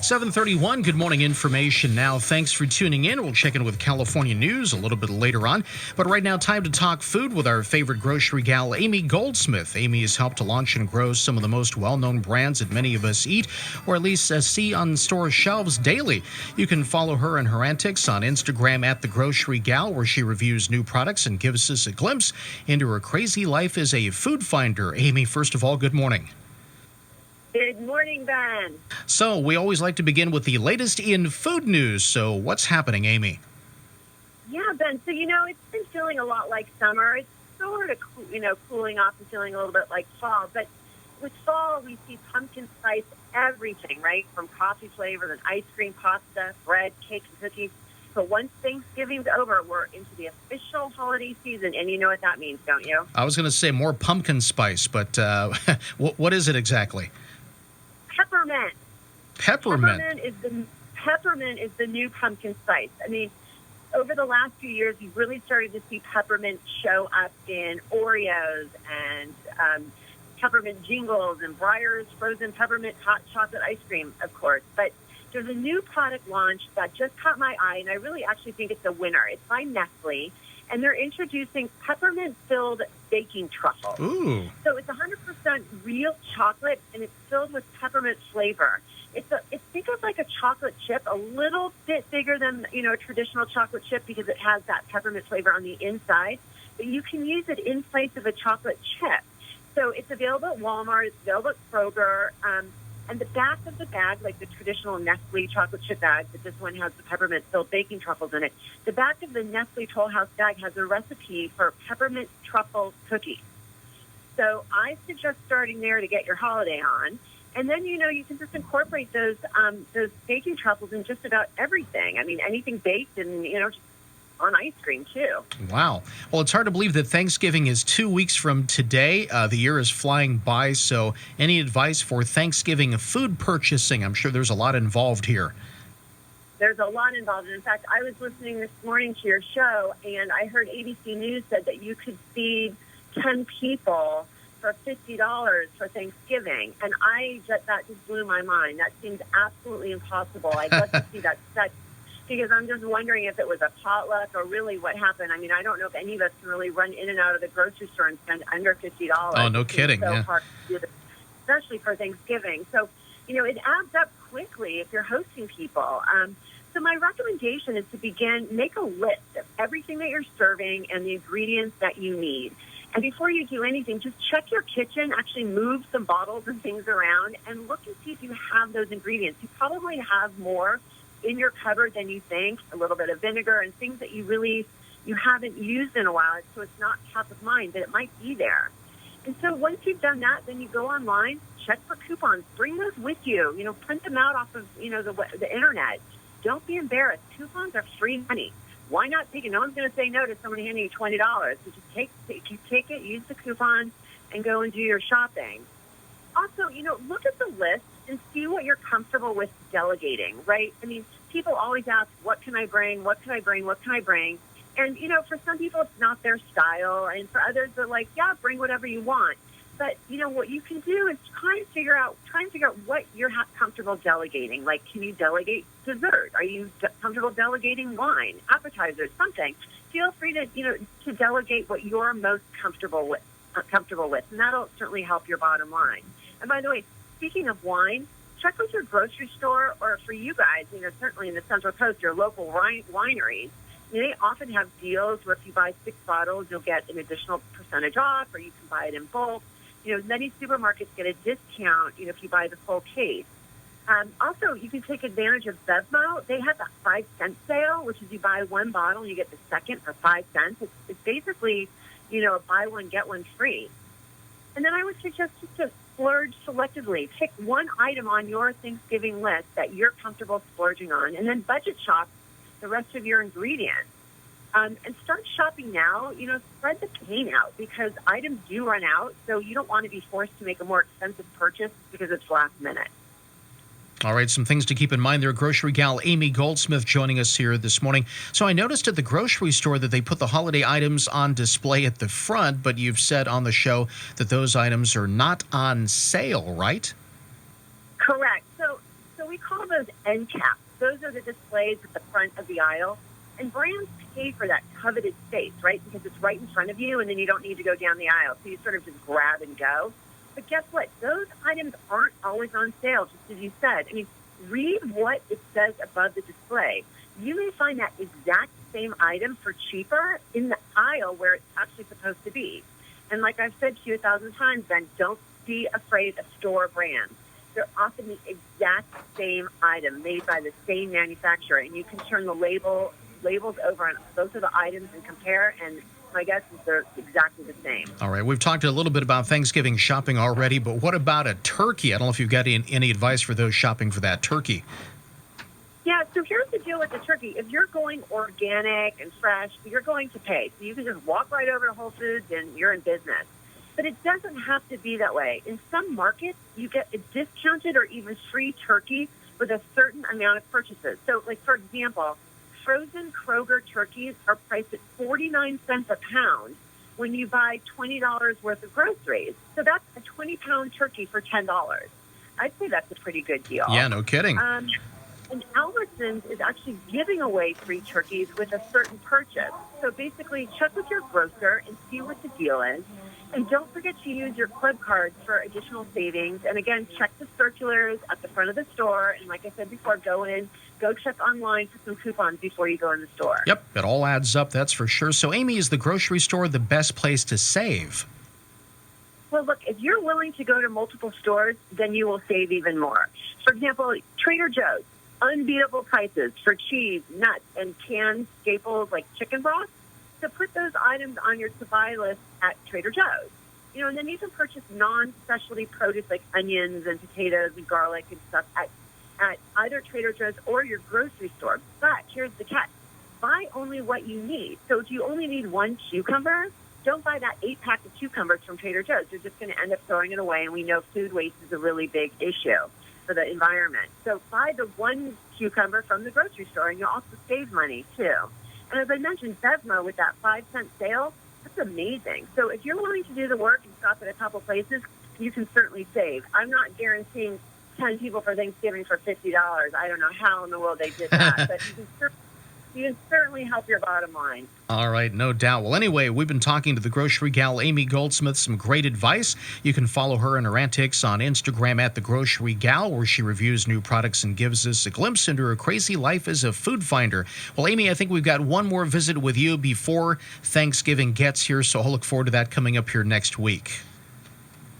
7:31, good morning information now. Thanks for tuning in. We'll check in with California news a little bit later on. But right now, time to talk food with our favorite grocery gal, Amy Goldsmith. Amy has helped to launch and grow some of the most well-known brands that many of us eat, or at least see on store shelves daily. You can follow her and her antics on Instagram at The Grocery Gal, where she reviews new products and gives us a glimpse into her crazy life as a food finder. Amy, first of all, good morning. Good morning, Ben. So we always like to begin with the latest in food news. So what's happening, Amy? Yeah, Ben. So, it's been feeling a lot like summer. It's sort of, cooling off and feeling a little bit like fall. But with fall, we see pumpkin spice everything, right? From coffee flavors and ice cream, pasta, bread, cakes, and cookies. So once Thanksgiving's over, we're into the official holiday season. And you know what that means, don't you? I was going to say more pumpkin spice, but what is it exactly? Peppermint. Peppermint. Peppermint is the new pumpkin spice. I mean, over the last few years, you've really started to see peppermint show up in Oreos and peppermint jingles and Breyer's frozen peppermint hot chocolate ice cream, of course. But there's a new product launch that just caught my eye, and I really actually think it's a winner. It's by Nestle, and they're introducing peppermint-filled baking truffles. Ooh. So it's 100% real chocolate, and it's filled with peppermint flavor. It's think of like a chocolate chip, a little bit bigger than a traditional chocolate chip because it has that peppermint flavor on the inside. But you can use it in place of a chocolate chip. So it's available at Walmart. It's available at Kroger. And the back of the bag, like the traditional Nestle chocolate chip bag, but this one has the peppermint-filled baking truffles in it. The back of the Nestle Toll House bag has a recipe for peppermint truffle cookies. So I suggest starting there to get your holiday on. And then, you can just incorporate those baking truffles in just about everything. I mean, anything baked and, just on ice cream, too. Wow. Well, it's hard to believe that Thanksgiving is 2 weeks from today. The year is flying by. So any advice for Thanksgiving food purchasing? I'm sure there's a lot involved here. There's a lot involved. In fact, I was listening this morning to your show, and I heard ABC News said that you could feed 10 people for $50 for Thanksgiving. And that just blew my mind. That seems absolutely impossible. I'd love to see that set. Because I'm just wondering if it was a potluck or really what happened. I mean, I don't know if any of us can really run in and out of the grocery store and spend under $50. Oh, no kidding. So yeah. hard to do this, especially for Thanksgiving. So, it adds up quickly if you're hosting people. So my recommendation is to make a list of everything that you're serving and the ingredients that you need. And before you do anything, just check your kitchen, actually move some bottles and things around, and look and see if you have those ingredients. You probably have more in your cupboard than you think, a little bit of vinegar and things that you haven't used in a while, so it's not top of mind, but it might be there. And so once you've done that, then you go online, check for coupons, bring those with you, print them out off of, the internet. Don't be embarrassed. Coupons are free money. Why not take it? No one's going to say no to someone handing you $20. So just take it, use the coupon, and go and do your shopping. Also, look at the list and see what you're comfortable with delegating, right? I mean, people always ask, what can I bring? What can I bring? What can I bring? And, for some people, it's not their style. And for others, they're like, yeah, bring whatever you want. But, what you can do is try and figure out what you're comfortable delegating. Like, can you delegate dessert? Are you comfortable delegating wine, appetizers, something? Feel free to delegate what you're most comfortable with. And that'll certainly help your bottom line. And by the way, speaking of wine, check with your grocery store, or for you guys, certainly in the Central Coast, your local wineries. They often have deals where if you buy 6 bottles, you'll get an additional percentage off, or you can buy it in bulk. Many supermarkets get a discount, if you buy the full case. Also, you can take advantage of Bevmo. They have a 5-cent sale, which is you buy 1 bottle and you get the second for 5 cents. It's basically, a buy one, get one free. And then I would suggest just to splurge selectively. Pick one item on your Thanksgiving list that you're comfortable splurging on, and then budget shop the rest of your ingredients. And start shopping now. Spread the pain out because items do run out, so you don't want to be forced to make a more expensive purchase because it's last minute. All right, some things to keep in mind there. Grocery gal Amy Goldsmith joining us here this morning. So I noticed at the grocery store that they put the holiday items on display at the front, but you've said on the show that those items are not on sale, right? Correct. So we call those end caps. Those are the displays at the front of the aisle. And brands pay for that coveted space, right? Because it's right in front of you, and then you don't need to go down the aisle. So you sort of just grab and go. But guess what? Those items aren't always on sale, just as you said. I mean, read what it says above the display. You may find that exact same item for cheaper in the aisle where it's actually supposed to be. And like I've said to you 1,000 times, Ben, don't be afraid of store brands. They're often the exact same item made by the same manufacturer, and you can turn the labels over on both of the items and compare, and my guess is they're exactly the same. All right, we've talked a little bit about Thanksgiving shopping already, but what about a turkey? I don't know if you've got any advice for those shopping for that turkey. Yeah, so here's the deal with the turkey. If you're going organic and fresh, you're going to pay. So you can just walk right over to Whole Foods and you're in business. But it doesn't have to be that way. In some markets, you get a discounted or even free turkey with a certain amount of purchases. So, like, for example, frozen Kroger turkeys are priced at 49 cents a pound when you buy $20 worth of groceries. So that's a 20-pound turkey for $10. I'd say that's a pretty good deal. Yeah, no kidding. And Albertsons is actually giving away free turkeys with a certain purchase. So basically, check with your grocer and see what the deal is. And don't forget to use your club cards for additional savings. And again, check the circulars at the front of the store. And like I said before, go check online for some coupons before you go in the store. Yep, it all adds up, that's for sure. So, Amy, is the grocery store the best place to save? Well, look, if you're willing to go to multiple stores, then you will save even more. For example, Trader Joe's, unbeatable prices for cheese, nuts, and canned staples like chicken broth. So put those items on your to-buy list at Trader Joe's. You know, and then you can purchase non-specialty produce like onions and potatoes and garlic and stuff at either Trader Joe's or your grocery store. But here's the catch. Buy only what you need. So if you only need one cucumber, don't buy that 8-pack of cucumbers from Trader Joe's. You're just going to end up throwing it away, and we know food waste is a really big issue for the environment. So buy the one cucumber from the grocery store, and you'll also save money, too. And as I mentioned, Bevmo with that 5-cent sale, that's amazing. So if you're willing to do the work and stop at a couple places, you can certainly save. I'm not guaranteeing 10 people for Thanksgiving for $50. I don't know how in the world they did that, but you can certainly help your bottom line. All right, no doubt. Well, anyway, we've been talking to the grocery gal, Amy Goldsmith, some great advice. You can follow her and her antics on Instagram at The Grocery Gal, where she reviews new products and gives us a glimpse into her crazy life as a food finder. Well, Amy, I think we've got one more visit with you before Thanksgiving gets here, so I'll look forward to that coming up here next week.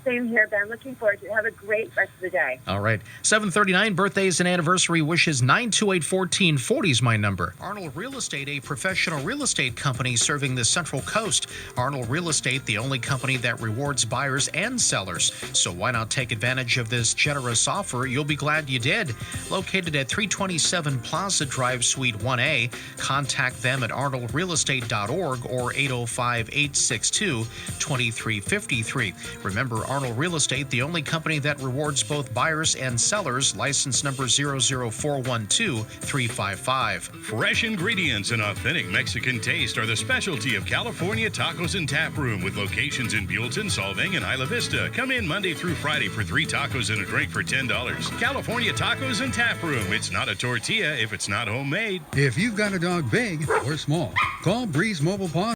Same here, Ben. Looking forward to it. Have a great rest of the day. All right. 739, birthdays and anniversary wishes. 928-1440 is my number. Arnold Real Estate, a professional real estate company serving the Central Coast. Arnold Real Estate, the only company that rewards buyers and sellers. So why not take advantage of this generous offer? You'll be glad you did. Located at 327 Plaza Drive, Suite 1A. Contact them at arnoldrealestate.org or 805-862-2353. Remember, Arnold Real Estate, the only company that rewards both buyers and sellers. License number 00412-355. Fresh ingredients and authentic Mexican taste are the specialty of California Tacos and Tap Room, with locations in Buellton, Solvang, and Isla Vista. Come in Monday through Friday for 3 tacos and a drink for $10. California Tacos and Tap Room. It's not a tortilla if it's not homemade. If you've got a dog big or small, call Breeze Mobile Paw